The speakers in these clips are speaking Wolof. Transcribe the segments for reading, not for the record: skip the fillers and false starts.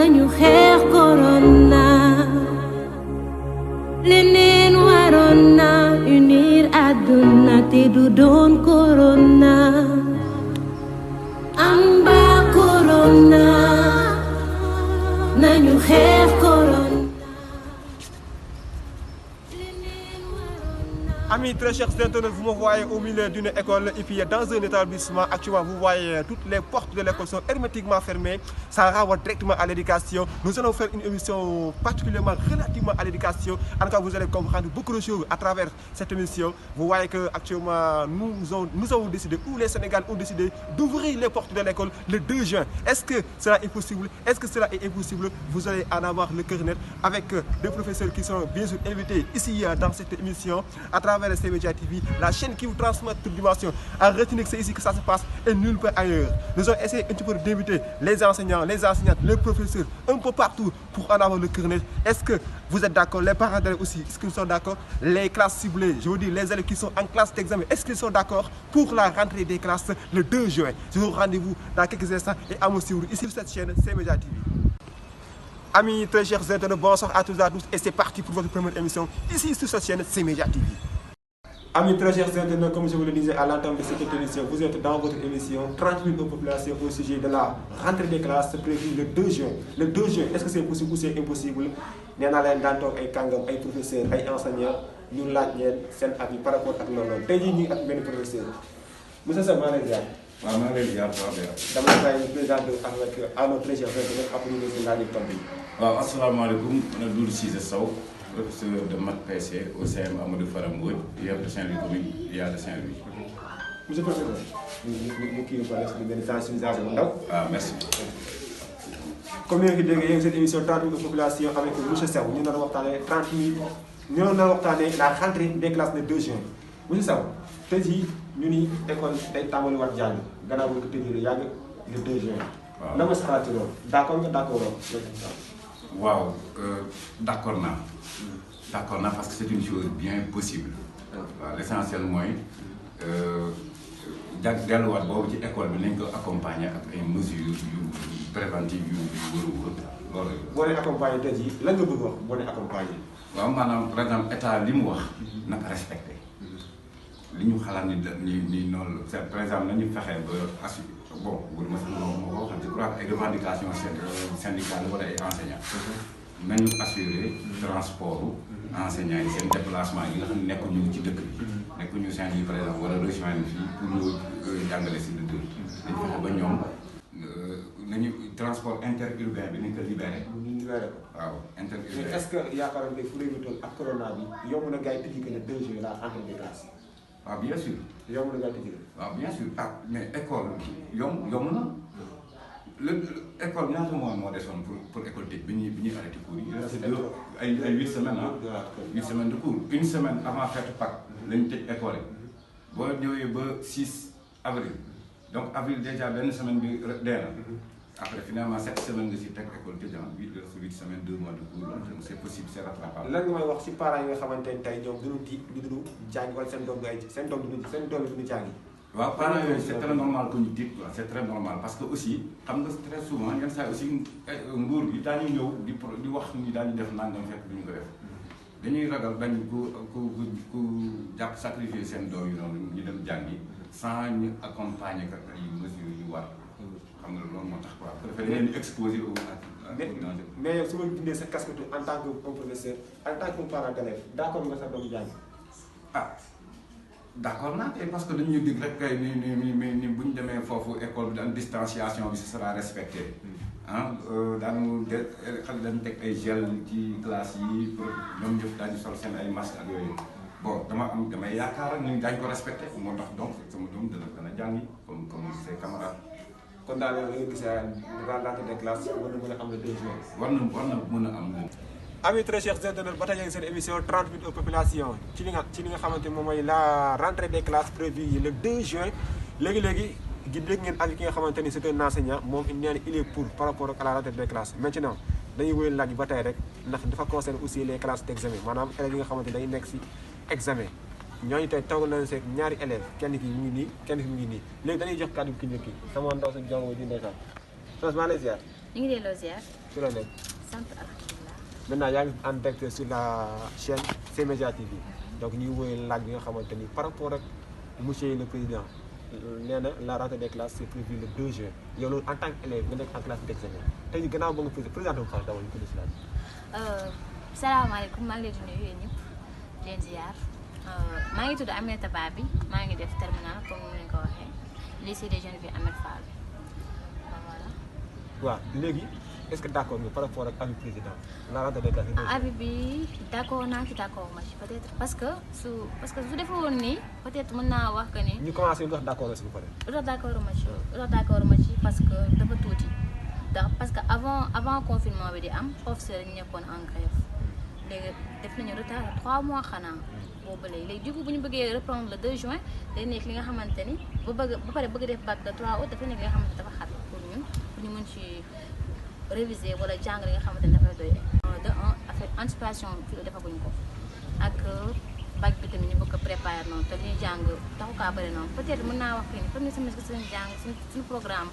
nañu xeex corona leneen waroon na unir àdduna te du doon corona amba corona nañu xeex corona. Amis très chers internautes, vous me voyez au milieu d'une école et puis dans un établissement. Actuellement, vous voyez toutes les portes de l'école sont hermétiquement fermées. Ça renvoie directement à l'éducation. Nous allons faire une émission particulièrement relativement à l'éducation. En tout cas, vous allez comprendre beaucoup de choses à travers cette émission. Vous voyez qu'actuellement, nous avons décidé, ou les Sénégalais ont décidé d'ouvrir les portes de l'école le 2 juin. Est-ce que cela est possible? Est-ce que cela est impossible? Vous allez en avoir le cœur net avec des professeurs qui sont bien sûr invités ici dans cette émission à travers C-Media TV, la chaîne qui vous transmet toute dimension. À retenir que c'est ici que ça se passe et nulle part ailleurs. Nous allons essayer un petit peu d'inviter les enseignants, les enseignantes, les professeurs, un peu partout pour en avoir le cœur net. Est-ce que vous êtes d'accord? Les parents d'élèves aussi, est-ce qu'ils sont d'accord? Les classes ciblées, je veux dire les élèves qui sont en classe d'examen, est-ce qu'ils sont d'accord pour la rentrée des classes le 2 juin? Je vous rendez-vous dans quelques instants et à me suivre ici sur cette chaîne C-Media TV. Amis très chers internautes, bonsoir à tous et à tous et c'est parti pour votre première émission ici sur cette chaîne C-Media TV. Amis très chers internautes, comme je vous le disais à l'entame de cette émission, vous êtes dans votre émission 30 000 populations au sujet de la rentrée des classes prévue le 2 juin. Le 2 juin, est-ce que c'est possible ou c'est impossible? Nous avons dans ay kàngam ay professeurs ay enseignants ñu laaj leen seen avis par rapport ak loolu. Tey jii ñu ngi ak benn professeur monsieur Sow maa ngi lay ziar. waaw maa ngi lay ziar bu baax dama la bàyyi président avec à nos très chers internautes après ñu ngi laaj tontu yi. waaw asalaamaaleykum man Doudou Cissé Sow professeur de maths PC au CM Amadou Fara Mbodj IEF de Saint-Louis commune IA de Saint-Louis. monsieur le professeur ñu kii ko def benn sensibilisation bu ndaw. ah merci. comme ni nga ko déggee yéen seen émission 30 000 population avec monsieur Sow ñu doon waxtaanee 30 000 ñu doon waxtaanee la rentrée des classes le 2 juin monsieur Sow tey jii ñu ni école day tàmbali waat jàng gannaaw bu ñu ko tëjee yàgg le 2 juin. waaw lan nga si xalaat ci loolu d'accord nga d'accord waaw d'accord naa. D'accord naa parce que c'est une chose bien possible. waaw l'essentiel mooy delluwaat boobu ci école bi nañ ko accompagner ak ay mesures yu préventives yu wër loolu. boo nee accompagner tey jii lan nga bëgg wax boo nee accompagner. waaw maanaam par exemple état li mu wax. naka respecté. li ñu xalaat ni noonu la par exemple nañu fexe ba assurer bon wala ma sax ma ko waxal je crois que ay revendications syndicales wala ay enseignants. nañu assurer transport enseignants yi seen déplacement yi nga xam ne nekkuñu ci dëkk bi. nekkuñu Saint-Louis par exemple wala rejoindre fii pour ñu jàngale si dëkk bi. dañu fexe ba ñoom nañu transport interurbain bi nañ ko libéré. ñu libéré ko. waaw interurbain. mais est-ce que yaakaaroon ne fu réew mi toll ak corona bi yomb na gars yi tëjee que le 2 juillet la rentrée des classes. waaw bien sûr. yomb na gars yi tëjee. waaw bien sûr ah mais école yomb na. L'école ñaata mois moo desoon pour école tëj bi ñuy arrêté cours yi. ay 8 semaines ah. 8 semaines de cours une semaine avant fête Pâques lañu tëj école yi. boo ñëwee ba 6 avril donc avril déjà benn semaine bi dee na. après finalement 7 semaines nga si teg école tëj ah 8 semaines 2 mois de cours donc c'est possible c'est rattrapable. lan nga may wax si parents yi nga xamante ne tey ñoom duñu tiit duñu jàngi wala seen doom duñu jàngi. waaw parents yooyu c'est très normal que ñu tiit quoi c'est très normal parce que aussi xam nga très souvent yenn saa aussi nguur gi daañu ñëw di wax ni daañu def nangam fekk duñu ko def dañuy ragal bañ ku jàpp sacrifier seen doom yi noonu ñu dem jàngi sans ñu accompagner ak ay mesures yu war xam nga loolu moo tax quoi. préféré leen di exposer au mais yow su ma bindee sa casquette en tant que professeur en tant que parent d'élève d'accord nga sa doom jàngi. ah. d'accord naa tey parce que dañuy dig rek kay ni bu ñu demee foofu école bi daan distanciation bi ce sera respecté ah daanu xale dañu teg ay gel ci classe yi pour ñoom ñëpp daañu sol seen ay masque ak yooyu bon damay yaakaar ni daañu ko respecté moo tax donc sama doom dana jàngi comme ses camarades. kon daal yow da nga gis rentrée des classes war na mën a am le 2 juin. war na mën a am. Amis très chers internautes ba tey yéen seen émission 30 minutes population ci li nga xamante moom mooy la rentrée des classes prévue le 2 juin léegi gi dégg ngeen ak ki nga xamante ni c'est un enseignant moom nee na il est pour par rapport à la rentrée des classes maintenant dañuy wéyal laaj ba tey rek ndax dafa concerne aussi les classes d'examen maanaam élèves yi nga xamante ni dañuy nekk si examen ñooñu tey taw nañu seeg ñaari élèves kenn ki mu ngi nii kenn ki mu ngi nii léegi dañuy jox kàddu ki njëkk yi sama ndaw sa jongo di ndeysaan France maa lay ziar. ñu ngi delloo ziar. ci la nekk. sant alhamdulilah. maintenant yaa ngi en direct sur la chaîne C-Media TV donc ñuy woowee laaj bi nga xamante ni par rapport ak monsieur le président nee na la rentrée des classes c'est prévu le 2 juin yow loolu en tant qu'élève nga nekk en classe d'examen tey jii gannaaw ba nga président de France dawal ñu ko si laaj. salaamaaleykum maa ngi leen di nuyu yéen ñëpp di leen ziar maa ngi tudd Aminata Ba bi maa ngi def terminal comme ni ñu ko waxee lycée des jeunes filles Ahmed Fall voilà. waaw léegi est-ce que d'accord nga par rapport ak avis président la rentrée des classes. avis bi d'accord naa ci d'accord ma ci peut-être parce que su defee woon nii peut-être mën naa wax que ni. ñu commencé ñu wax d'accord aussi bu pare. lu tax d'accord ma ci parce que dafa tuuti parce que avant confinement bi di am professeur yi ñu nekkoon en grève léegi def nañu retard 3 mois xanaa boobu léegi du coup bu ñu bëggee reprendre le 2 juin day nekk li nga xamante ni ba pare bëgg def bac le 3 août dafay nekk li nga xamante dafa xat pour ñun pour ñu mën ci réviser wala jàng li nga xamante ni dafay doy de un affaire anticipation fi defaguñ ko ak bac bi tamit ñu bëgg ko préparer noonu te li ñuy jàng taxu kaa bëri noonu peut-être mën naa wax que ni premier semestre suñu jàng suñu programme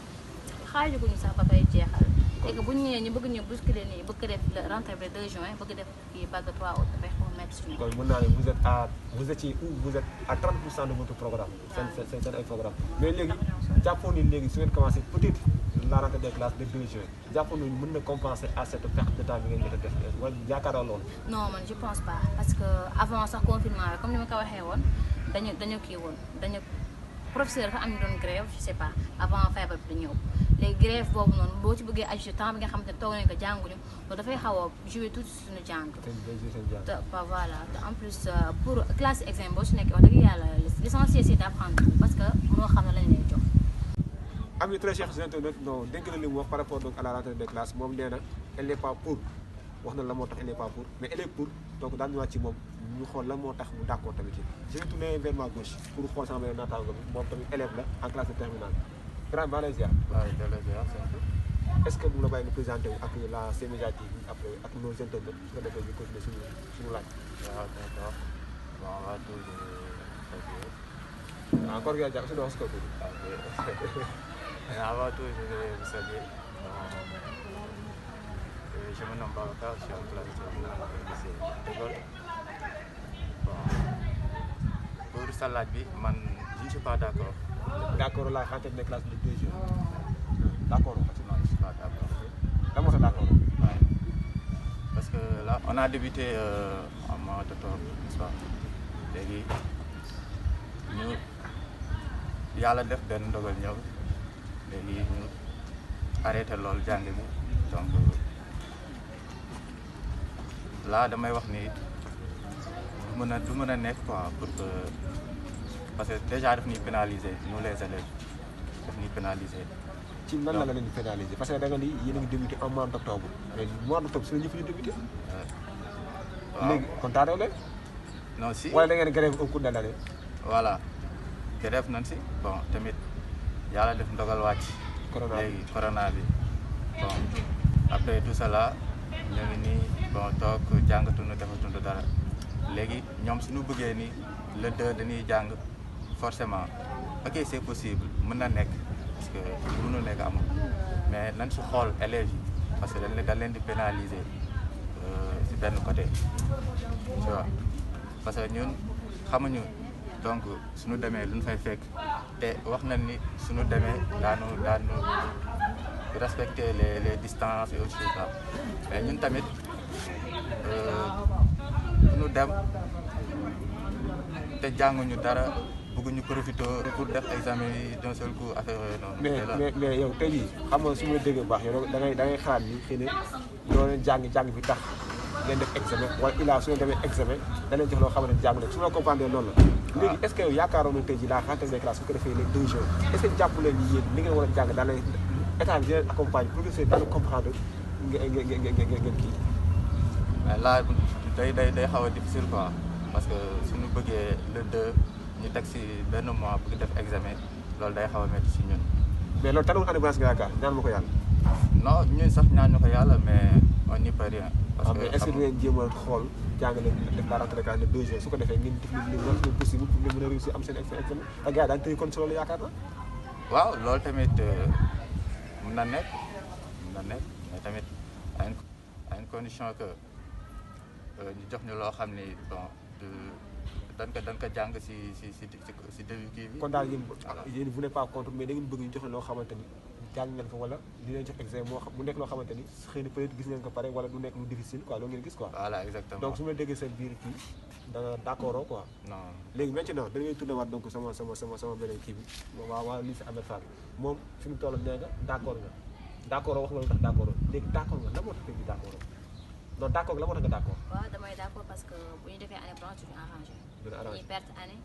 xaajuguñu sax ba koy jeexal et que bu ñu ñëwee ñu bëgg ñu bousculer nii bëgg def rentrée bi 2 juin bëgg def kii bac de 3 août dafay xaw a métti suñu. kon mën naa ne vous étiez où vous êtes à 30% de votre programme. seen ay programme mais léegi jàppoon ni léegi su ngeen commencé peut-être la rentrée des classes de 2 juin jàppoon ni mën na compenser à cette perte de temps bi ngeen jot a def wala yaakaaroo loolu. non man je pense pas parce que avant sax confinement bi comme ni ma ko waxee woon dañu kii woon dañu professeur dafa am ñu doon grève je sais pas avant feebar bi di ñëw. léegi grève boobu noonu boo ci bëggee ajouté temps bi nga xamante ne toog nañu ko jànguñu loolu dafay xaw a joué tout suñu jàng. te voilà te en plus pour classe examen boo si nekkee wax dëgg yàlla l'essentiel c'est d'apprendre parce que moo xam ne lañ lay jox. Amis très chers internautes non dégg na li mu wax par rapport donc à la rentrée des classes moom nee na elle n'est pas pour wax na la moo tax elle n'est pas pour mais elle est pour donc daan ñëwaat ci moom ñu xool lan moo tax mu d'accord tamit ci. je vais tourner vers ma gauche pour xool sama beneen naataango bi moom tamit élève la en classe de terminale. Grand maa lay ziar. waaw jërëjëf ziar. est-ce que mu la bàyyi ñu présenté wu ak la C-Media TV après ak nos internautes su ko defee ñu continuer suñu laaj. waaw d'accord bon on va tout dire. encore gars jàpp si doon si kaw tuuti. Avant tout, je vais vous saluer. Je me nomme Babacar, je suis en classe de terminale au lycée de Gaulle. Bon, pour salade bi, man, je ne suis pas d'accord. D'accord la rentrée des classes de 2 juin. D'accord, Non, je ne suis pas d'accord. Là, moi, c'est d'accord. Ouais. Parce que là, on a débuté en mois d'octobre, n'est-ce pas? Léegi ñu yàlla def benn ndogal ñëw léegi ñu arrêté loolu jàng bi donc là damay wax ni du mën a nekk quoi pour que parce que déjà daf ñuy pénaliser nous les élèves daf ñuy pénaliser. ci nan la leen di pénaliser parce que da nga ni yéen a ngi débuté en mois d'octobre mais mois d'octobre si la ñu fi débuté. waaw léegi kon taatoo leen. non si wala da ngeen grève au cours de l'année. voilà grève nañ si bon tamit yàlla def ndogal wàcc. corona bi léegi corona bi bon après tout cela ñu ngi nii bon toog jàngatuñu defatuñu dara léegi ñoom suñu bëggee ni le 2 dañuy jàng forcément ok c'est possible mën na nekk parce que mënul nekk amul mais nañ si xool élèves yi parce que dañ leen di pénaliser si benn côté tu vois parce que ñun xamuñu donc suñu demee lu ñu fay fekk te wax nañ ni suñu demee daanu respecter les distances et autres choses là mais ñun tamit suñu dem te jànguñu dara bëgguñu profiter pour def examen yi d'un seul coup affaire yooyu noonu. mais yow tey jii xam nga su ma la déggee bu baax yow da ngay xalaat ni xëy na doo leen jàng bi tax ngeen def examen wala ilaa su ngeen demee examen da leen jox loo xamante ne jàng leen su ma la comprendre noonu la. léegi est-ce que yow yaakaaroon na tey jii la rentrée des classes su ko defee les 2 jours est-ce que jàpp leen ni yéen li ngeen war a jàng daal leen état bi di leen accompagne pour que c'est daal comprendre ngeen kii. mais là day xaw a difficile quoi parce que suñu bëggee le 2 ñu teg si benn mois bëgg def examen loolu day xaw a métti si ñun. mais loolu talul année blanche nga yaakaar ñaan ma ko yàlla. non ñun sax ñaan ñu ko yàlla mais on n'y peut rien. parce que mais est-ce que ngeen jéem a xool jàngale def la rentrée des classes de 2 jours su ko defee ngeen def li nga possible pour ngeen mën a réussir am seen examen ak gars yi daañu tëye kon si loolu yaakaar na. waaw loolu tamit mën na nekk mun na nekk mais tamit à une condition que ñu jox ñu loo xam ni bon dañ ko jàng si début kii bi. kon daal yéen vous n'êtes pas contre mais da ngeen bëgg ñu joxe loo xamante ni jàng ngeen ko wala di leen jox examen moo xam mu nekk loo xamante ni xëy na peut-être gis ngeen ko pare wala du nekk lu difficile quoi loolu ngeen gis quoi. voilà exactement donc su ma déggee seen biir kii da nga d'accord quoi. non léegi maintenant da ngay tourné waat donc sama beneen kii bi waa lycée Ahmed Fall moom fi mu toll nee nga d'accord nga d'accord wax nga lu tax d'accord léegi d'accord nga lan moo tax tey d'accord non d'accord la moo tax nga d'accord. waaw damay d'accord parce que bu ñu defee année blanche duñu arrangé. dañuy perte année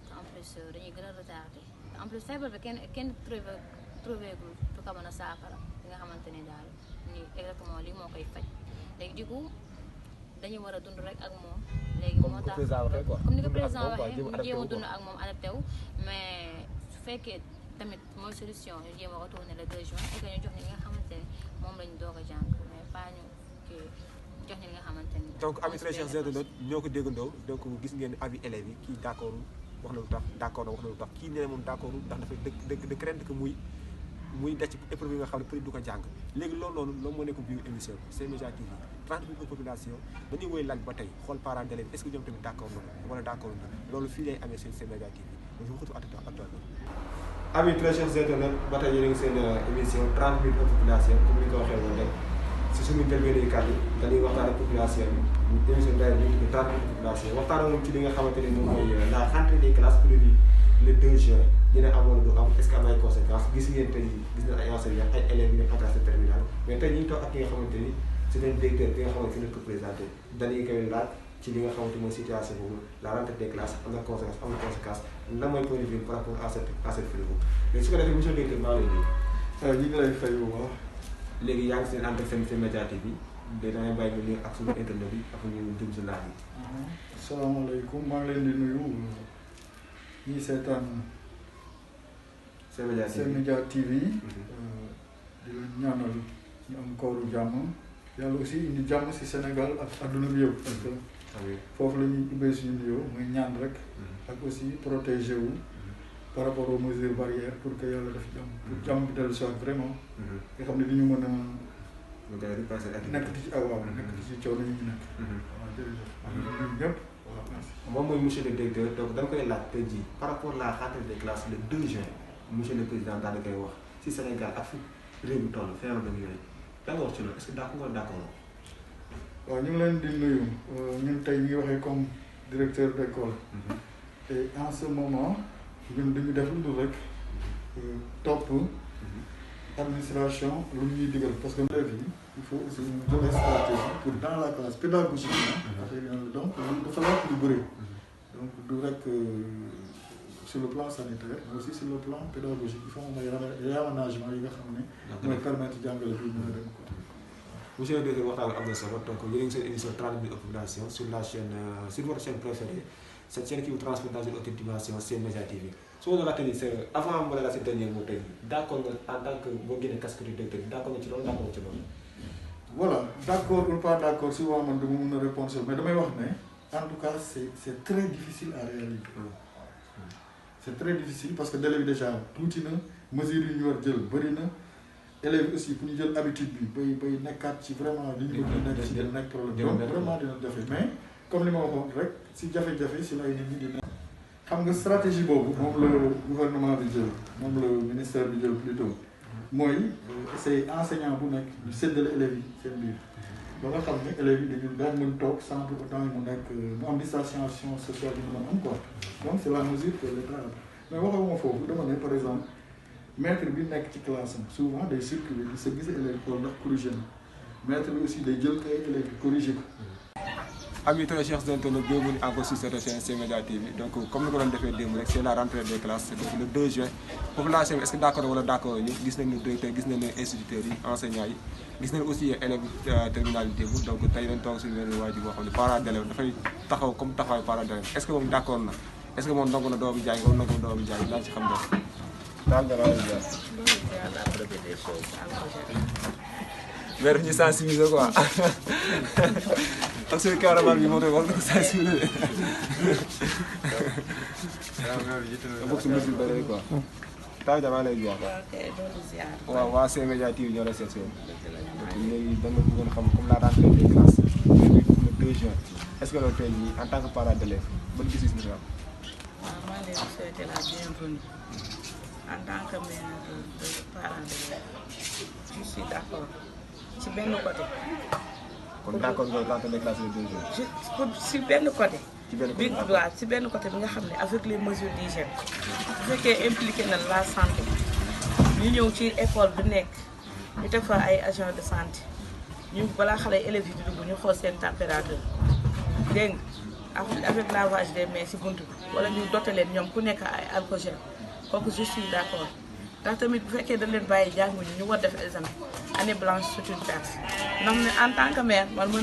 te en plus dañuy gën a retardé te en plus feebar bi kenn trouvé gul du ko mën a saafara li nga xamante ni daal ni exactement lii moo koy faj léegi du coup dañuy war a dund rek ak moom. léegi moo tax comme ni ko président waxee ñu jéem a dund ak moom adapté wu mais su fekkee tamit mooy solution ñu jéem a retourner le 2 juin et que ñu jox ni li nga xamante ni moom lañu doog a jàng mais pas ñu kii jox ni li nga xamante ni. donc amis très chers internautes ñoo ko déggandoo donc gis ngeen avis élèves yi kii d'accord wax na lu tax d'accord na wax na lu tax kii nee na moom d'accord ndax dafay de crainte que muy daj ci épreuve yi nga xam ne peut-être du ko jàng léegi loolu noonu loolu moo nekk biir émission bi C-Media TV 30 000 de population dañuy woy laaj ba tey xool parents d'élèves est-ce que ñoom tamit d'accord na wala d'accord na loolu fii lay amee seen C-Media TV donc je vous retrouve actuellement. amis très chers internautes ba tey yéen a ngi seen émission 30 000 de population comme ni ko waxee woon rek si suñu njëlbéenu kàddu dañuy waxtaan ak population bi émission d'ailleurs ñu tudd 30 000 de population waxtaan moom ci li nga xamante ne moom mooy la rentrée des classes prévue le 2 juin dina amoon du am est-ce que am ay conséquences gis ngeen tey gis nañ ay enseignants ay élèves yu nekk en classe de terminale mais tey ñu ngi toog ak ki nga xamante ni c'est un directeur bi nga xamante ni ko présenté dañuy koy laaj ci li nga xamante mooy situation boobu la rentrée des classes am na conséquence amul conséquence lan mooy point de vue par rapport à cette fléau léegi su ko defee monsieur le directeur maa ngi lay nuyu. ñu ngi lay fay bu baax. léegi yaa ngi seen ànd ak seen C-Media TV bi damay bàyyi ñu nuyu ak suñu internet yi ak ñu jëm si laaj yi. asalaamaaleykum maa ngi leen di nuyu ñi seetaan C-Media TV di leen ñaanal ñu am kooru jàmm yàlla aussi indi jàmm si Sénégal ak adduna bi yëpp parce que foofu la ñuy ubbee suñu nuyoo muy ñaan rek ak aussi protéger wu par rapport aux mesures barrières pour que yàlla def jàmm pour jàmm bi dellu si waat vraiment nga xam ne li ñu mën a nekk di ci awaaw nekk di ci coono yi ñu nekk waaw jërëjëf ñun ñëpp voilà merci moom mooy monsieur le directeur donc dañ koy laaj tey jii par rapport à la rentrée des classes le 2 juin monsieur le président daal di koy wax si Sénégal ak fi réew mi toll feebar bi yooyu da nga wax ci loolu est-ce que d'accord nga d'accord. waaw ñu ngi leen di nuyu ñun tey ñu ngi waxee comme directeur d'école et en ce moment ñun dañu def lu dul rek topp administration lu ñuy digal parce que élèves yi il faut aussi ñu jël stratégie pour dans la classe pédagogiquement donc dafa laaj lu bëri donc du rek sur le plan sanitaire mais aussi sur le plan pédagogique il faut moom ay réaménagement yi nga xam ne mooy permettre jàngale bi mën a dem quoi. monsieur le directeur waxtaan am na solo donc yéen a ngi seen émission 30 000 de population sur la chaîne sur votre chaîne préférée cette chaîne qui vous transmet dans une autre dimension C-Media TV su ma la laajte nii c'est avant ma la laaj si dernier mot tey d'accord nga en tant que boo génnee casquette du directeur d'accord nga ci loolu d'accord nga ci loolu. voilà d'accord ou pas d'accord souvent man dama mën a répondre mais damay wax ne en tout cas c'est très difficile à réaliser. C'est très difficile parce que délai bi déjà tuuti na mesures yi ñu war jël bëri na élèves aussi pour ñu jël habitude bi bay nekkaat ci vraiment li ñu bëgg nekk ci dina nekk problème donc vraiment dina jafe mais comme li ma waxoon rek si jafe-jafe si lay nit ñi dina xam nga stratégie boobu moom la gouvernement bi jël moom la ministère bi jël plutôt mooy c'est enseignant bu nekk ñu séddale élèves yi seen biir ba nga xam ne élèves yi dañu daan mën toog sans pour autant mu nekk mu am distanciation sociale bi mu mën am quoi donc c'est la mesure que l'État a mais waxuma foofu dama ne par exemple maître bi nekk ci classe am souvent day circuler di sa gis élèves xool ndax corrigé na maître bi aussi day jël kay élèves bi corrigé ko. Amis très chers internautes, bienvenue encore sur cette chaîne C-Media TV. Donc comme nous l'avons fait démb rek c'est la rentrée des classes donc le 2 juin population est-ce que d'accord wala d'accord ñu gis nañu directeur gis nañu instituteurs yi enseignants yi gis nañu aussi élèves terminalité bu donc tey dañ toog suñu benn waajur boo xam ne parent d'élève dafay taxaw comme taxawaay parent d'élève est-ce que moom d'accord na est-ce que moom nangu na doomu jaay wala nangu na doomu jaay daal ci xam dara daal dara la jaar mais daf ñu sensibiliser quoi parce que carrément bi moo tax war na ko sensibiliser. bokk si mesure bëri quoi. taw damaa lay ziar. waaw waa C-Media TV ñoo la seet si woon. léegi da nga bëggoon xam comme la rentrée des classes le 2 juin est-ce que loolu tey jii en tant que parent d'élève ban gis-gis nga am. waaw maa ngi leen di souhaiter la bienvenue en tant que mère de parent d'élève je suis d'accord ci benn côté. kon d'accord nga rentrée des classes le 2 juin. ci benn côté. ci benn côté waaw ci benn côté bi nga xam ne avec les mesures d'hygiène bu fekkee impliqué na la santé ñu ñëw ci école bi nekk ñu teg fa ay agents de santé ñu balaa xale élèves yi di dugg ñu xool seen température dégg nga avec lavage des mains ci buntu bi wala ñu doté leen ñoom ku nekk ay alcogel kooku je suis d'accord ndax tamit bu fekkee dañ leen bàyyi jànguñu ñu war def examen année blanche c'est une perte ndax ne en tant que mère man mës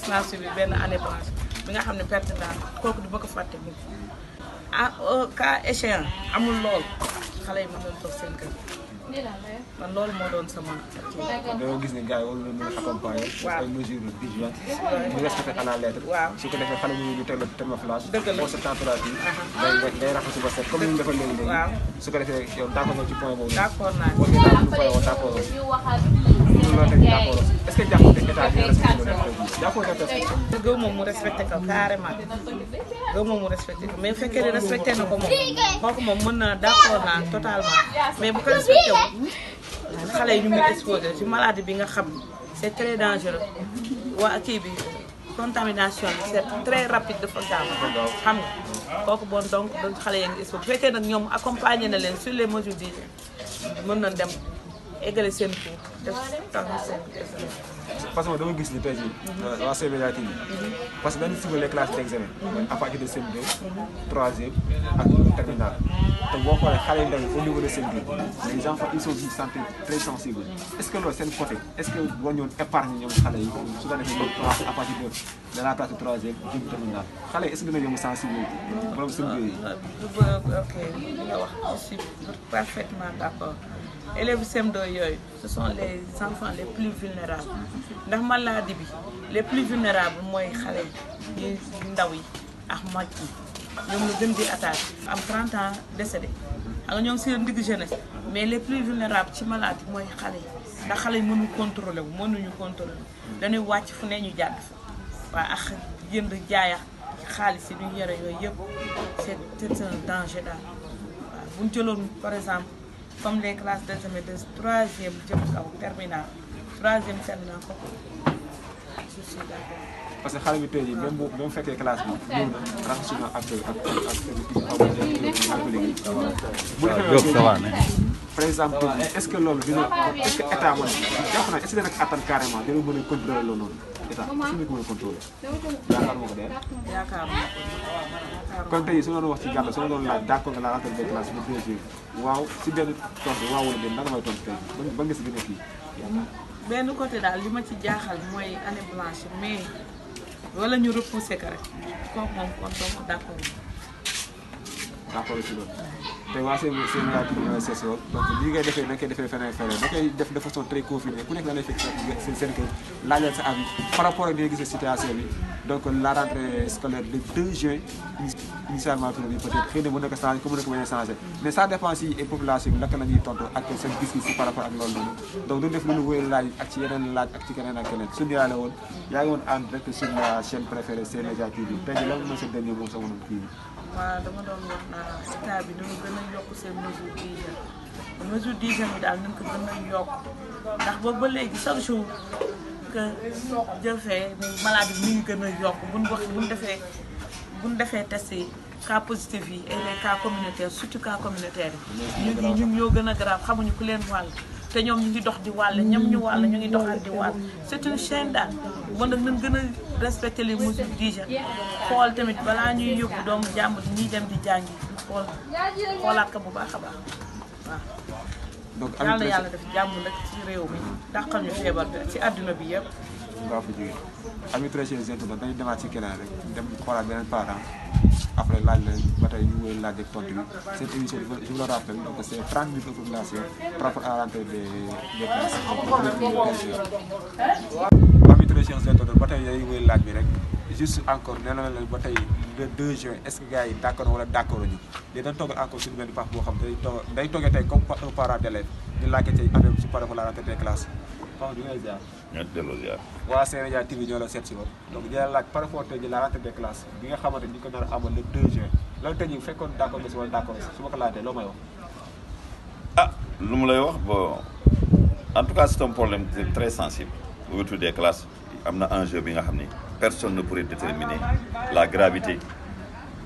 naa subir benn année blanche bi nga xam ne perte daal kooku du ma ko fàtte mukk ah cas échéant amul lool xale yi mën nañu toog seen kër man loolu moo doon sama dañoo gis ne gars yi war nañu mën a accompagner. waaw ay mesures d'hygiène. ñu respecté à la lettre. waaw su ko defee xale ñu teg la thermoflash. dëgg la sa température. ngay raxasu ba set comme ni ñu defal léegi léegi. waaw su ko defee yow d'accord nga ci point boobu. d'accord naa boo ñu daal lu fay woon d'accord loolu tamit d'accord est-ce que jàpp nga état bi respecté loolu jàppoo nga respecté. gëw moom mu respecté ko carrément gëw moom mu respecté ko mais bu fekkee ne respecté na ko moom kooku moom mën na d'accord naa totalement mais bu ko respecté wu xale yi ñu ngi exposé ci maladie bi nga xam c'est très dangereux waa kii bi contamination bi c'est très rapide dafa gaaw xam nga kooku bon donc xale yi ngi exposé bu fekkee nag ñoom accompagné na leen sur les mesures d'hygiène mën na dem égale seen cours def tax seen examen. parce que dama gis ni tey jii waa CMDA TV parce que dañu suivre les classes d'examen à partir de CM2 troisième ak terminale te boo xoolee xale yu ndaw yi au niveau de CM2 les enfants ils sont d'une santé très sensible est-ce que loolu seen côté est-ce que boo ñëwoon épargne ñoom xale yi su ko defee ñoom commencé à partir de la classe de troisième jëm terminale xale yi est-ce que dina yomb sensible borom CM2 yi. ok li nga wax je suis parfaitement d'accord. élèves CM2 yooyu ce sont les enfants les plus vulnérables ndax maladie bi les plus vulnérables mooy xale yi ndaw yi ak mag yi ñoom la gën di attaque am 30 ans décédé xam nga ñoom seen digg jeunesse mais les plus vulnérables ci maladie mooy xale yi ndax xale yi mënuñu contrôler wu mënuñu contrôler dañuy wàcc fu ne ñu jàdd fa waaye ak jënd jaaya xaalis yi ñu yore yooyu yëpp c'est un danger daal waaw bu ñu jëloon par exemple comme les classes d'examen de troisième jëm kaw terminale troisième terminale ko je suis d'accord. parce que xale bi tey jii même bu fekkee classe bi ñëw na raxasu na ak par exemple est-ce que loolu dina est-ce que état man jàpp naa est-ce que dina ko attan carrément dina mën a contrôler loolu noonu état su ñu ko mën a contrôler yaakaar moo ko dee. yaakaaruma ko kon tey su ma doon wax ci gàllankoor su ma doon laaj d'accord nga la rentrée des classes bu 2 juin waaw si benn tontu waaw wala déet naka may tontu tey ba nga si gën a kii. benn côté daal li ma ci jaaxal mooy année blanche mais wala ñu repousser ko rek kooku moom kon donc d'accord. d'accord ci loolu tey waa seen laaj bi ñooy session donc lii ngay defee na koy defee feneen da koy def de façon très confinée ku nekk da lay fekk seen kër laajal sa avis par rapport ak li nga gis situation bi donc la rentrée scolaire le 2 juin initialement prévu peut-être xëy na mën na ko changer comme mën na ko bañ a changer mais ça dépend si et population bi naka la ñuy tontu ak seen gis-gis par rapport ak loolu noonu donc du def lu ñu wéyal laaj ak ci yeneen laaj ak ci keneen ak keneen suñu yaale woon yaa ngi woon en direct sur la chaîne préférée CMDA TV tey jii lan mooy sa dernier mot sa mënoon kii waaw dama doon wax naa état bi dañu gën a yokk seen mesure d'hygiène mesure d'hygiène bi daal nañ ko gën a yokk ndax boobu ba léegi chaque jour que jëfee maladie bi mi ngi gën a yokk buñ defee test yi cas positif yi et les cas communautaires surtout cas communautaire yi ñu ñoo gën a grave xamuñu ku leen wàll te ñoom ñu ngi dox di wàll ñam ñu wàll ñu ngi doxal di wàll c'est une chaîne daal bon nag nañ gën a respecter les mesures d'hygiène xool tamit balaa ñuy yóbbu doomu jàmbur ñuy dem di jàngi xoolaat ko bu baax a baax waaw donc yàlla def jàmm nag ci réew mi dàqal ñu feebar bi ci àdduna bi yëpp nga fa jógee ami très chers internautes dañuy demaat ci keneen rek dem xoolaat beneen parent après laaj la ba tey ñu wéy laaj ak tontu bi cette émission je vous le rappelle donc c'est 30 minutes de population par rapport à la rentrée des classes ami très chers internautes ba tey day wéy laaj bi rek juste encore nee na leen ba tey le 2 juin est-ce que gars yi d'accord wala d'accord ñu léegi dañ toogal encore suñu benn paax boo xam day toogee tey comme un parent d'élève ñu laajte tey affaire bi ci par rapport à la rentrée des classes Papa di ngay ziar. ñoo delloo ziar. waa Sénégal TV ñoo la seet si woon donc di la laaj par rapport tey ji la rentrée des classes bi nga xamante ni ñu ko nar a amal le 2 juin loolu tey jii bu fekkoon d' accord nga si wala d' accord su ma ko laajtee loo may wax. ah lu mu lay wax bon en tout cas c'est un problème très sensible. Ouverture des classes am na enjeu bi nga xam ni personne ne pourrait déterminer la gravité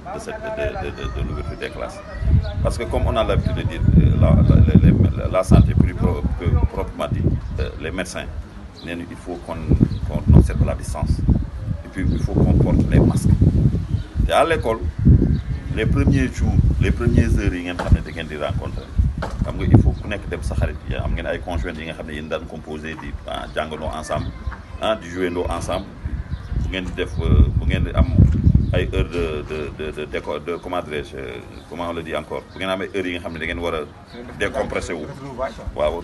de l'ouverture des classes. Parce que comme on a l'habitude de dire, la santé plus proprement dit, les médecins, il faut qu'on observe la distance. Et puis il faut qu'on porte les masques. Et à l'école, les premiers jours, les premières heures, il y a des rencontres. Il faut connaître des saharit. Il y a des conjoints qui sont composés, qui ensemble, qui jouent ensemble. Vous ay heure de comment on le dit encore bu ngeen amee heure yi nga xam ne da ngeen war a décompressé wu waaw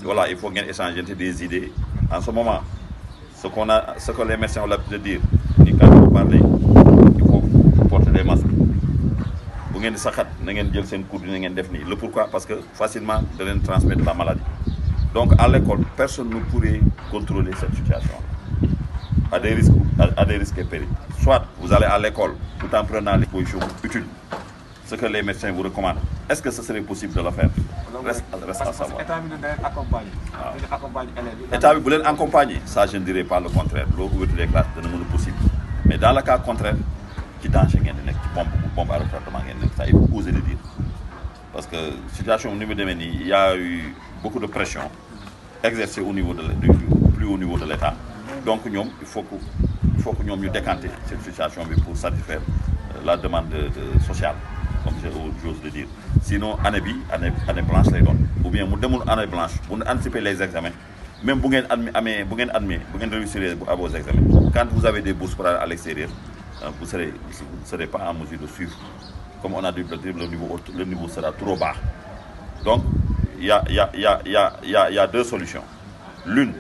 voilà il faut ngeen échanger des idées en ce moment ce que les médecins ont l'habitude de dire ni quand vous parlez il faut porter des masques bu ngeen di saxat na ngeen jël seen coude na ngeen def nii le pourquoi parce que facilement da leen transmettre la maladie donc à l'école personne ne pourrait contrôler cette situation à des risques et périls. Soit vous allez à l'école tout en prenant les positions utiles, ce que les médecins vous recommandent. Est-ce que ce serait possible de le faire? Reste à savoir. L'État vous voulez accompagner, ça je ne dirais pas le contraire. L'ouverture des classes de nous possible. Mais dans le cas contraire, qui danger, qui bombe à retardement, ça il faut oser le dire. Parce que la situation au niveau de Méni, il y a eu beaucoup de pression exercée au niveau plus haut niveau de l'État. Donc il faut que nous décanter cette situation pour satisfaire la demande sociale, comme j'ose le dire. Sinon, année blanche les donne. Ou bien nous demandons année blanche pour anticiper les examens. Même si vous réussirez à vos examens. Quand vous avez des bourses pour aller à l'extérieur, vous ne serez pas en mesure de suivre. Comme on a dû le dire, le niveau sera trop bas. Donc, il y a deux solutions. L'une,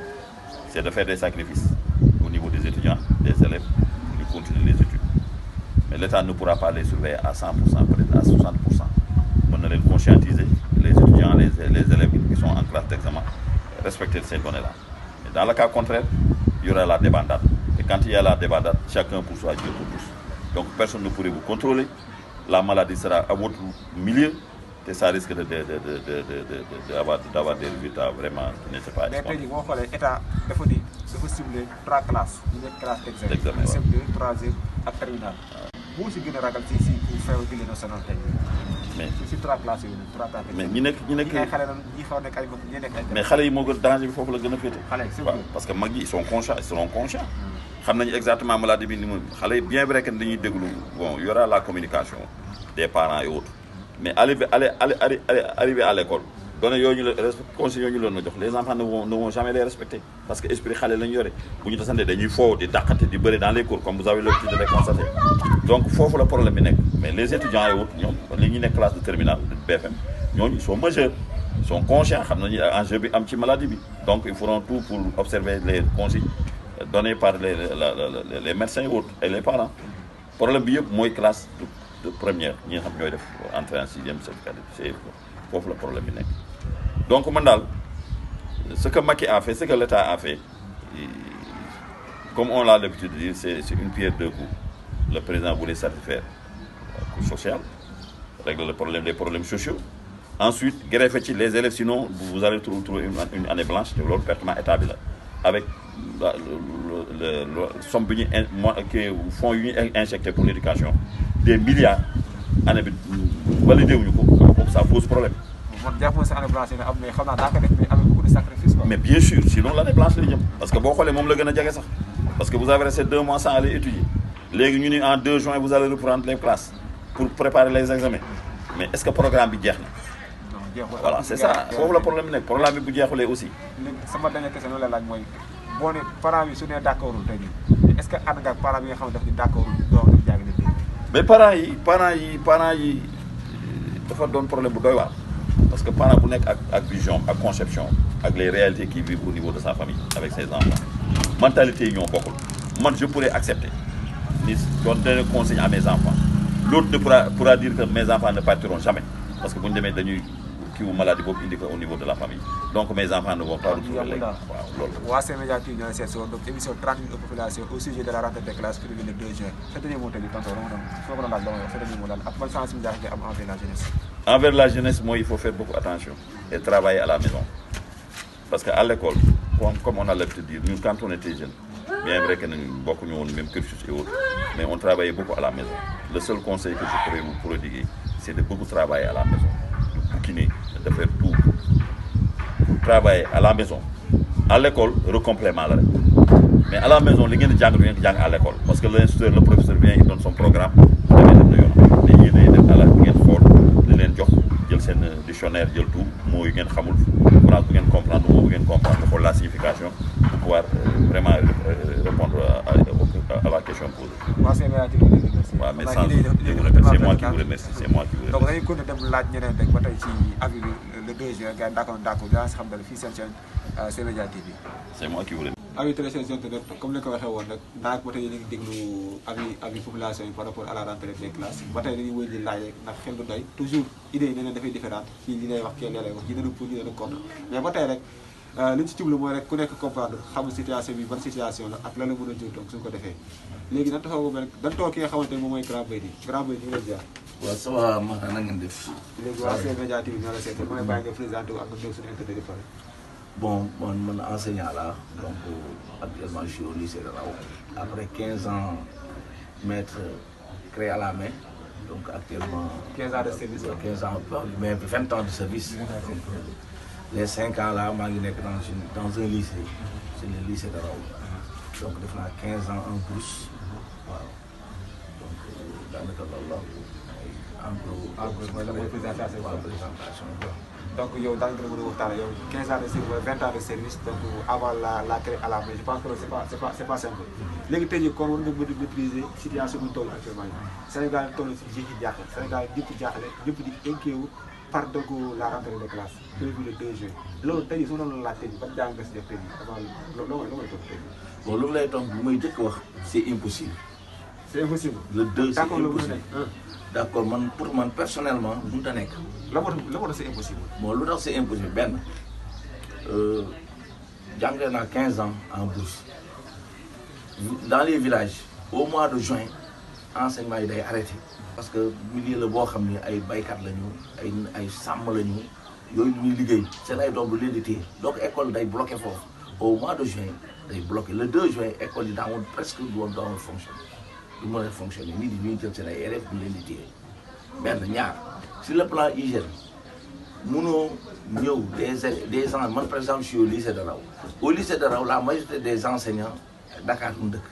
c'est de faire des sacrifices au niveau des étudiants, des élèves, pour continuer les études. Mais l'État ne pourra pas les surveiller à 100%, peut-être à 60%. On ne les conscientiser, les étudiants, les élèves qui sont en classe d'examen, respecter ces données-là. Et dans le cas contraire, il y aura la débandade. Et quand il y a la débandade, chacun pour soi, Dieu pour tous. Donc personne ne pourrait vous contrôler. La maladie sera à votre milieu. Et ça risque d'avoir des résultats vraiment qui ne sont pas escomptés. Mais l'État dafa ciblé 3 classes. Une classe d'examen. CM2, 3e et terminale. Vous aussi gën a ragal ci feebar bi leen sonal tey. Mais ci 3 classes yooyu 3 classes. mais ñi nekk xale nan ñi fa nekk ay mbokk ñi nekk ay. mais xale yi moo gën danger bi foofu la gën a féete. xale c'est parce que mag yi ils seront conscients. xam nañu exactement maladie bi ni mu xale yi bien vrai que dañuy déglu bon il y aura la communication des parents et autres. Mais arriver à l'école, donner conseil les enfants ne vont jamais les respecter. Parce que l'esprit est là. Vous avez des niveaux, des dactes, des bérets dans les cours, comme vous avez l'habitude de les constater. Donc, il faut le problème. Mais les étudiants et autres, les classes de terminale, de BFM, ils sont majeurs, ils sont conscients, ils ont un petit maladie. Donc, ils feront tout pour observer les conseils donnés par les médecins et autres, et les parents. Le problème, c'est que classe de première, nous avons entré en 6e, c'est le problème. Donc, ce que Macky a fait, ce que l'État a fait, comme on l'a l'habitude de dire, c'est une pierre deux coups. Le président voulait satisfaire le coût social, régler les problèmes sociaux. Ensuite, greffer les élèves, sinon vous allez trouver une année blanche, de l'autre pertement établi. Avec le somme que fonds injectés pour l'éducation, des milliards, validés, ça pose problème. Mais bien sûr, sinon l'année blanche, parce que parce que vous avez resté 2 mois sans aller étudier. En 2 juin, vous allez reprendre les classes pour préparer les examens. Mais est-ce que le programme est bien? Voilà, c'est ça. Il faut le problème. Le problème est bien aussi. Sama dernière question, c'est les parents sont d'accord. Est-ce que les parents sont d'accord? Mais parents, il faut un problème. Parce que les parents ont une vision, une conception, avec les réalités qui vivent au niveau de sa famille, avec ses enfants. Mentalité, ils ont beaucoup. Moi, je pourrais accepter. Je donne un conseil à mes enfants. L'autre pourra dire que mes enfants ne partiront jamais. Parce que vous devez qui ou maladie boobu indi ko au niveau de la famille donc mes enfants ne vont pas retrouver les waaw loolu. waa C-Média TV ñoo seet si woon donc émission 30 minutes aux populations au sujet de la rentrée des classes privées le 2 juin sa dernier mot tamit tonton dama doon soo ko doon laaj dama wax sa dernier mot daal ak ban sensibilisation ngay am envers la jeunesse. Envers la jeunesse moi il faut faire beaucoup attention et travailler à la maison parce que à l'école comme on a l'habitude de dire nous quand on était jeunes bien vrai que nous bokkuñu woon même cursus et autres mais on travaillait beaucoup à la maison le seul conseil que je pourrais vous prodiguer c'est de beaucoup travailler à la maison de bouquiner de faire tout pour travailler à la maison à l'école recomplément la rek mais à la maison li ngeen di jàng du ngeen di jàng à l'école parce que l'instituteur le professeur vient il donne son programme damay dem na yoon mais yéen a dem à la ngeen xool li leen jox jël seen dictionnaire jël tout moo yu ngeen xamul phrase bu ngeen comprendre moo bu ngeen comprendre nga xool la signification pour pouvoir vraiment répondre à la question posée. waa C-Média TV merci. waaw mais sans c'est moi qui vous remercie c'est moi qui vous remercie. donc dañuy continuer dem laaj ñeneen rek ba tey ci avis bi le 2 juin gars yi d'accord dinaa si xam dara fii seen chaîne C-Média TV. c'est moi qui vous remercie. avis téléspectateurs comme ni ko waxee woon nag naag ba tey yéen a ngi déglu avis population yi par rapport à la rentrée des classes ba tey dañuy wéy di laaj rek ndax xel du doy toujours idées yi nee na dafay différentes kii li lay wax kii lay wax ñi dana pour ñi dana contre mais ba tey rek li ñu ci jublu mooy rek ku nekk comprendre xam situation bi ban situation la ak lan la mën a jël donc suñu ko defee léegi dañ taxaw ba dañ toog ki nga xamante ne moom mooy Grand Baydi Grand Baydi ñu ngi lay ziar. waaw ça va Maka na ngeen def. léegi waa C-Média TV ñoo la seet mooy bàyyi nga présenté wu ak nga dégg suñu internet yi pare. Bon, mon enseignant là, donc actuellement je suis au lycée de Rao. Après 15 ans, maître créé à la main, donc actuellement 15 ans de service. 15 ans, mais 20 ans de service. Donc, les 5 ans là, je suis dans un lycée, c'est le lycée de Rao. Donc je fais 15 ans en plus. Voilà. Donc dans le cadre de là, en gros, la présentation. Donc yow daal nga mën a waxtaan yow 15 ans de service 20 ans de service donc avant la créer à la main je pense que c'est pas simple. léegi tey jii kon war nga mën a maîtriser situation bi ñu toll actuellement yi Sénégal toll si jékki jaaxle Sénégal ñëpp jaaxle ñëpp di inquiet wu par donc la rentrée des classes prévue le 2 juin loolu tey jii su ma la laaj tey jii ban jàng nga si def tey jii avant loo may toog tey jii. Bon lu lay tontu lu may jëkk wax c'est impossible. C'est impossible. Le 2 c'est D'accord, impossible. D'accord man pour man personnellement mënut a nekk. la moo tax c'est impossible. Bon lu tax c'est impossible benn jàngale naa 15 ans en bourse dans les villages au mois de juin enseignement yi day arrêté parce que milieu la boo xam ne ay baykat lañu ay sàmm lañu yooyu ñuy liggéey seen ay doom du leen di téye donc école day bloqué foofu au mois de juin day bloqué le 2 juin école yi daawoon presque du woon fonctionner du mën a fonctionner nit yi ñuy jël seen ay élèves du leen di téye benn ñaar sur le plan hygiène mënoo ñëw des gens man par exemple je suis au lycée de Rao au lycée de Rao la majorité des enseignants Dakar mu dëkk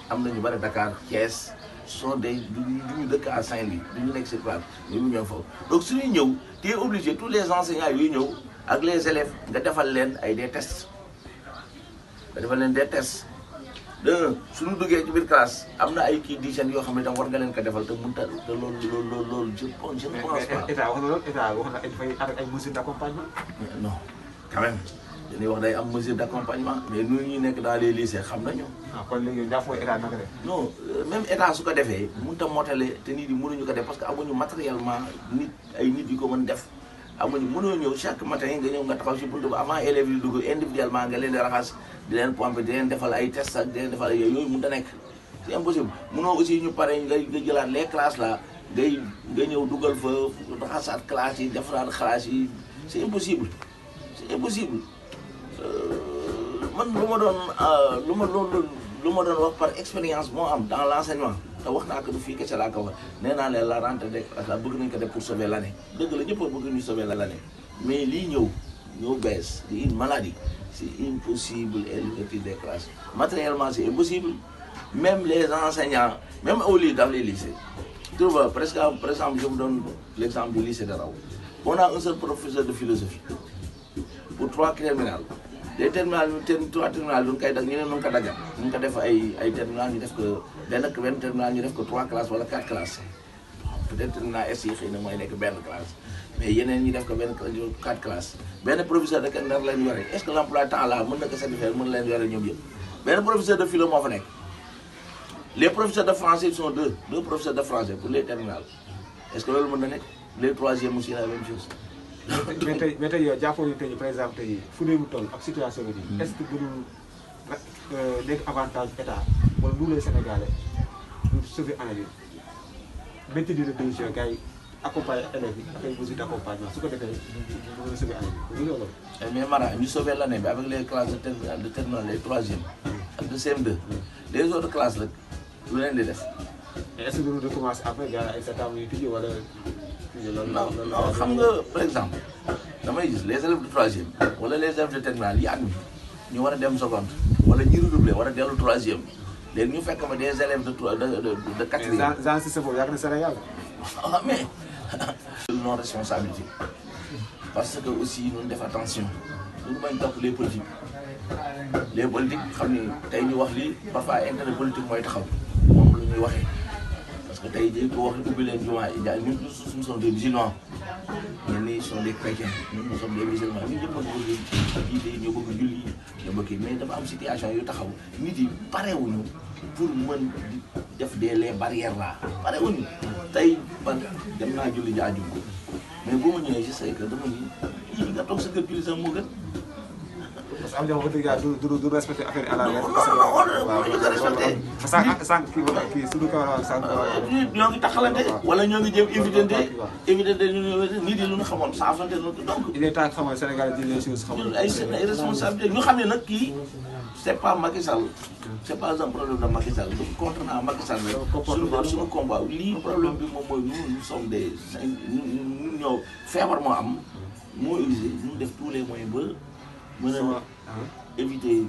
am na ñu bari Dakar Thiès sont des du ñu dëkk à Saint-Louis du ñu nekk si classe ñu ñëw foofu donc suñuy ñëw tu es obligé tous les enseignants yuy ñëw ak les élèves nga defal leen ay des tests suñu duggee ci biir classe am na ay kii d'hygiène yoo xam ne tam war nga leen ko defal te mënut a te loolu je ne pense pas. état wax na loolu état wax na dafay avec ay mesures d'accompagnement. non quand même dañuy wax day am mesure d'accompagnement mais ñun ñi nekk dans les lycées xam nañu. kon léegi yow jàpp nga état naka def. non même état su ko defee mënut a motale te nit yi mënuñu ko def parce que amuñu matériellement ay nit yu ko mën def. amuñu mënoo ñëw chaque matin nga ñëw nga taxaw si buntu ba avant élèves yi dugg individuellement nga leen di raxas di leen pomper di leen defal ay tests ak di leen defal ay yooyu mënut a nekk c'est impossible mënoo aussi ñu pare nga jëlaat les classes là nga ñëw dugal fa raxasaat classes yi defaraat classes yi c'est impossible man lu ma doon wax par expérience moo am dans l'enseignement te wax naa ko du fii kese laa ko wax nee naa leen la rentrée des classes la bëgg nañ ko def pour sauver l'année dëgg la ñëpp a bëgg ñu sauver l'année mais lii ñëw bees di une maladie c'est impossible et l'ouverture des classes matériellement c'est impossible même les enseignants même au lycée dans les lycées tu vois par exemple je vous donne l'exemple du lycée de Rao on a un seul professeur de philosophie pour 3 terminales les terminales 3 terminales duñ koy dag ñu ne nu ko daggal ñu ko def ay terminales ñu def ko benn terminal ñu def ko 3 classes wala 4 classes peut-être terminal S yi xëy na mooy nekk benn classe mais yeneen ñi def ko 4 classes benn professeur de kenn leen yore est-ce que l'emploi temps là mën na ko satisfaire mën leen yore ñoom yëpp benn professeur de philo moo fa nekk les professeurs de français ils sont deux professeurs de français pour les terminales est-ce que loolu mën na nekk les troisièmes aussi la même chose mais tey yow jàppoon nañu tey par exemple tey fu réew mi toll ak situation bi nii. est-ce que gënul nekk avantage état wala nous les Sénégalais pour sauver année bi maintenir le décision gars yi accompagner élèves yi ak ay mesures d'accompagnement su ko defee ñu mën a sauver année bi loolu la. mais Mara ñu sauver l'année bi avec les classes de terminale les troisième ak de CM2 les autres classes rek lu leen di def. mais est-ce que nous recommencer après gars ay septembre yu tijji wala. non xam nga par exemple damay gis les élèves de troisième wala les élèves de terminale yi admis ñu war a dem seconde wala ñu redoubler war a dellu troisième léegi ñu fekk ma des élèves de quatrième. genre système boobu yàgg na Sénégal. ah mais non responsabilité parce que aussi ñu def attention ñu bañ topp les politiques xam ni tey ñu wax lii parfois intérêt politique mooy taxaw moom lu ñuy waxee. parce que tey jii ko wax ubbi leen jumaa yi jaay ñun nous sommes des musulmans ñenn ñi sont des chrétiens ñun nous sommes des musulmans ñun ñëpp a bëgg jiite ñoo bëgg julli ñoo bëgg mais dafa am situation yu taxaw nit yi parewuñu pour mën di def les barrières là parewuñu tey man dem naa julli ji àjjuma ko mais bu ma ñëwee je sais que dama ni nga toog sa kër julli sax moo gën. parce que am na wax dëgg yàlla du respecté affaire yi à la lettre. waaw ñu ko respecté. sànq kii suñu kaw sànq. ñoo ngi taxalante wala ñoo ngi jéem évidente nit yi lu ñu xamoon saafante donc. il est temps que xamal Sénégal di les choses xamul. ay responsabilités ñu xam ne nag kii c' est pas Macky Sall c' est pas un problème de Macky Sall contrairement à Macky Sall rek suñu combat lii problème bi moom mooy nous sommes des ñun ñoo feebar moo am moo exigé ñu def tous les moyens ba. mën a éviter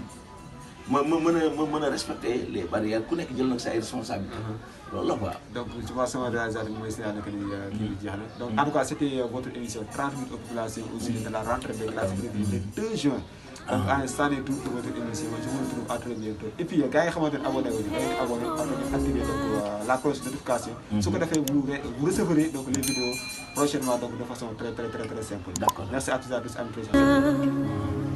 mën a respecter les barrières ku nekk jël nag sa ay responsabilité loolu la quoi. donc ci ma sama réalisateur mooy signaler que ni kii bi jeex na donc en tout cas c' était votre émission 30 minutes aux populations au sujet de la rentrée des classes prévues le 2 juin. donc en instant et tout pour votre émission je vous retrouve à très bientôt et puis gars yi xamante ne abonné wu ñu da ngeen di abonné après ñu activer donc la cloche de notification. su ko defee vous recevrez donc les vidéos prochainement donc de façon très simple. d' accord merci à tous amis.